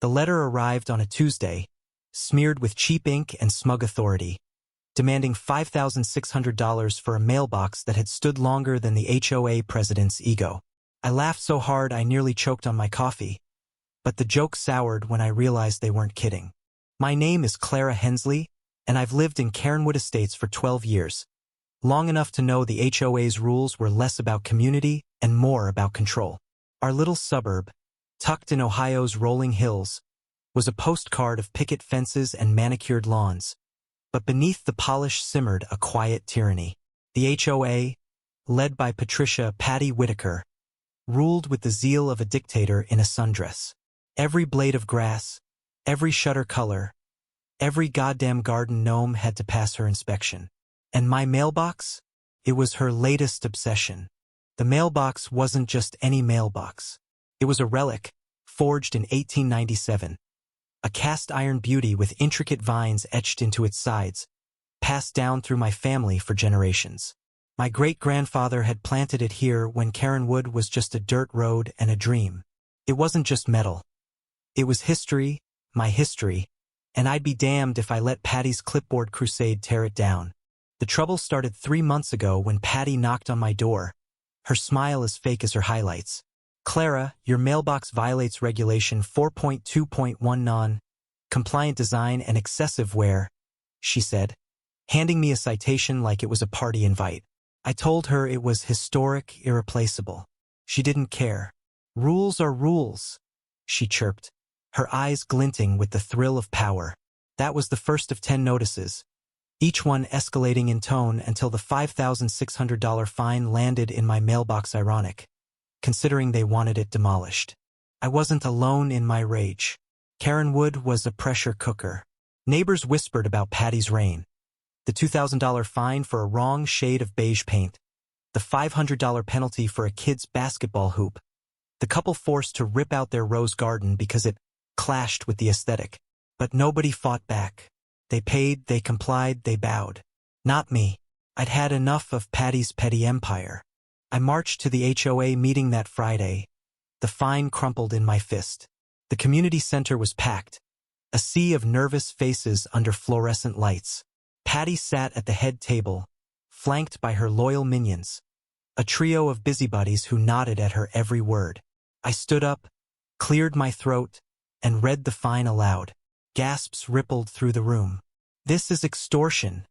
The letter arrived on a Tuesday, smeared with cheap ink and smug authority, demanding $5,600 for a mailbox that had stood longer than the HOA president's ego. I laughed so hard I nearly choked on my coffee, but the joke soured when I realized they weren't kidding. My name is Clara Hensley, and I've lived in Cairnwood Estates for 12 years, long enough to know the HOA's rules were less about community and more about control. Our little suburb, tucked in Ohio's rolling hills, was a postcard of picket fences and manicured lawns, but beneath the polish simmered a quiet tyranny. The HOA, led by Patricia "Patty" Whitaker, ruled with the zeal of a dictator in a sundress. Every blade of grass, every shutter color, every goddamn garden gnome had to pass her inspection. And my mailbox? It was her latest obsession. The mailbox wasn't just any mailbox. It was a relic, forged in 1897. A cast-iron beauty with intricate vines etched into its sides, passed down through my family for generations. My great-grandfather had planted it here when Cairnwood was just a dirt road and a dream. It wasn't just metal. It was history, my history, and I'd be damned if I let Patty's clipboard crusade tear it down. The trouble started 3 months ago when Patty knocked on my door, her smile as fake as her highlights. "Clara, your mailbox violates Regulation 4.2.1 non-compliant design and excessive wear," she said, handing me a citation like it was a party invite. I told her it was historic, irreplaceable. She didn't care. "Rules are rules," she chirped, her eyes glinting with the thrill of power. That was the first of 10 notices, each one escalating in tone until the $5,600 fine landed in my mailbox. Ironic, considering they wanted it demolished. I wasn't alone in my rage. Cairnwood was a pressure cooker. Neighbors whispered about Patty's reign. The $2,000 fine for a wrong shade of beige paint, the $500 penalty for a kid's basketball hoop, the couple forced to rip out their rose garden because it clashed with the aesthetic. But nobody fought back. They paid, they complied, they bowed. Not me. I'd had enough of Patty's petty empire. I marched to the HOA meeting that Friday. The fine crumpled in my fist. The community center was packed, a sea of nervous faces under fluorescent lights. Patty sat at the head table, flanked by her loyal minions, a trio of busybodies who nodded at her every word. I stood up, cleared my throat, and read the fine aloud. Gasps rippled through the room. "This is extortion,"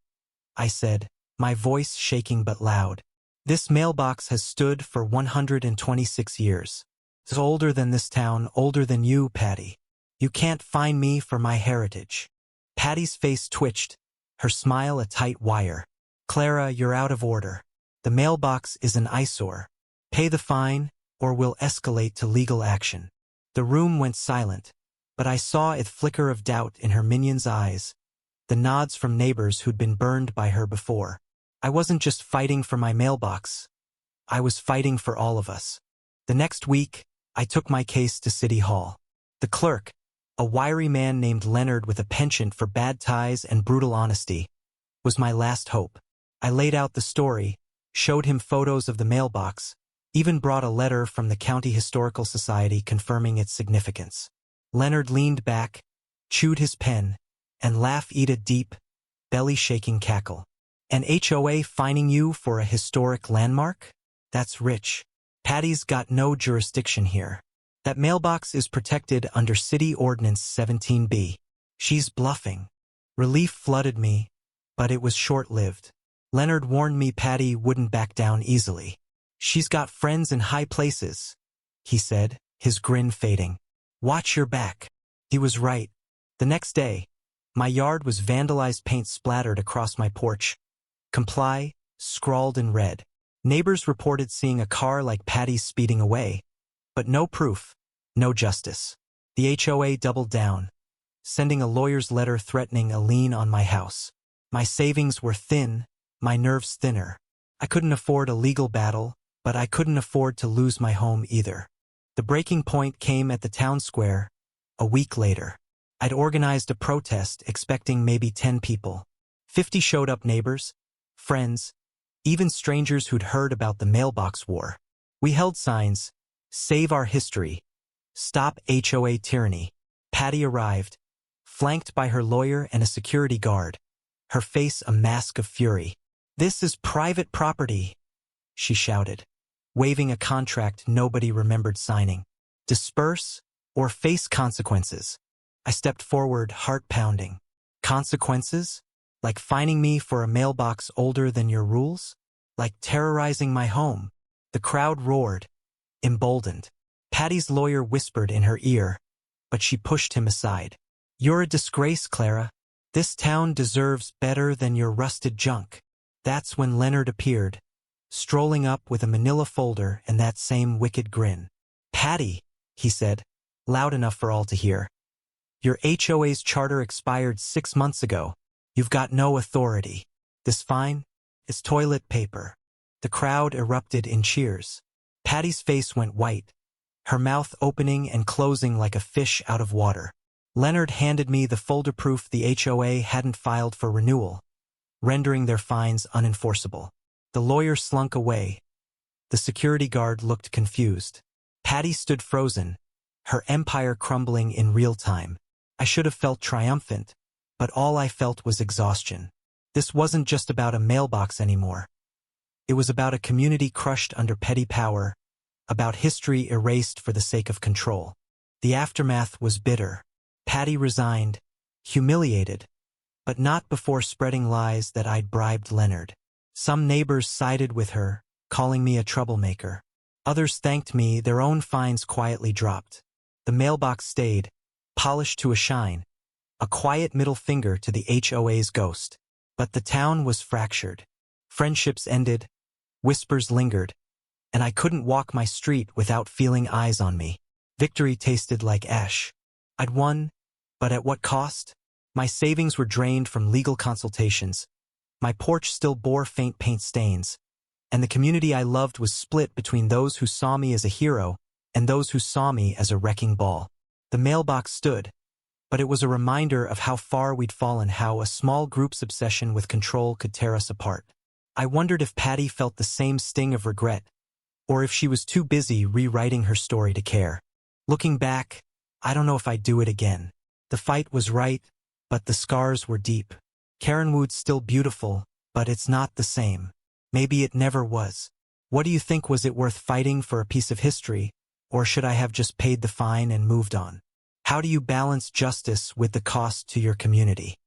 I said, my voice shaking but loud. "This mailbox has stood for 126 years. It's older than this town, older than you, Patty. You can't fine me for my heritage." Patty's face twitched, her smile a tight wire. "Clara, you're out of order. The mailbox is an eyesore. Pay the fine, or we'll escalate to legal action." The room went silent, but I saw a flicker of doubt in her minions' eyes, the nods from neighbors who'd been burned by her before. I wasn't just fighting for my mailbox. I was fighting for all of us. The next week, I took my case to City Hall. The clerk, a wiry man named Leonard with a penchant for bad ties and brutal honesty, was my last hope. I laid out the story, showed him photos of the mailbox, even brought a letter from the County Historical Society confirming its significance. Leonard leaned back, chewed his pen, and laughed a deep, belly-shaking cackle. "An HOA fining you for a historic landmark? That's rich. Patty's got no jurisdiction here. That mailbox is protected under City Ordinance 17B. She's bluffing." Relief flooded me, but it was short-lived. Leonard warned me Patty wouldn't back down easily. "She's got friends in high places," he said, his grin fading. "Watch your back." He was right. The next day, my yard was vandalized, paint splattered across my porch. "Comply," scrawled in red. Neighbors reported seeing a car like Patty's speeding away, but no proof, no justice. The HOA doubled down, sending a lawyer's letter threatening a lien on my house. My savings were thin, my nerves thinner. I couldn't afford a legal battle, but I couldn't afford to lose my home either. The breaking point came at the town square, a week later. I'd organized a protest expecting maybe 10 people. 50 showed up: neighbors, friends, even strangers who'd heard about the mailbox war. We held signs: "Save our history," "Stop HOA tyranny," Patty arrived, flanked by her lawyer and a security guard, her face a mask of fury. "This is private property," she shouted, waving a contract nobody remembered signing. "Disperse or face consequences." I stepped forward, heart pounding. "Consequences? Like fining me for a mailbox older than your rules? Like terrorizing my home?" The crowd roared, emboldened. Patty's lawyer whispered in her ear, but she pushed him aside. "You're a disgrace, Clara. This town deserves better than your rusted junk." That's when Leonard appeared, strolling up with a manila folder and that same wicked grin. "Patty," he said, loud enough for all to hear, "your HOA's charter expired 6 months ago. You've got no authority. This fine is toilet paper." The crowd erupted in cheers. Patty's face went white, her mouth opening and closing like a fish out of water. Leonard handed me the folder proof the HOA hadn't filed for renewal, rendering their fines unenforceable. The lawyer slunk away. The security guard looked confused. Patty stood frozen, her empire crumbling in real time. I should have felt triumphant, but all I felt was exhaustion. This wasn't just about a mailbox anymore. It was about a community crushed under petty power, about history erased for the sake of control. The aftermath was bitter. Patty resigned, humiliated, but not before spreading lies that I'd bribed Leonard. Some neighbors sided with her, calling me a troublemaker. Others thanked me, their own fines quietly dropped. The mailbox stayed, polished to a shine, a quiet middle finger to the HOA's ghost. But the town was fractured. Friendships ended, whispers lingered, and I couldn't walk my street without feeling eyes on me. Victory tasted like ash. I'd won, but at what cost? My savings were drained from legal consultations. My porch still bore faint paint stains, and the community I loved was split between those who saw me as a hero and those who saw me as a wrecking ball. The mailbox stood, but it was a reminder of how far we'd fallen, how a small group's obsession with control could tear us apart. I wondered if Patty felt the same sting of regret, or if she was too busy rewriting her story to care. Looking back, I don't know if I'd do it again. The fight was right, but the scars were deep. Karenwood's still beautiful, but it's not the same. Maybe it never was. What do you think? Was it worth fighting for a piece of history, or should I have just paid the fine and moved on? How do you balance justice with the cost to your community?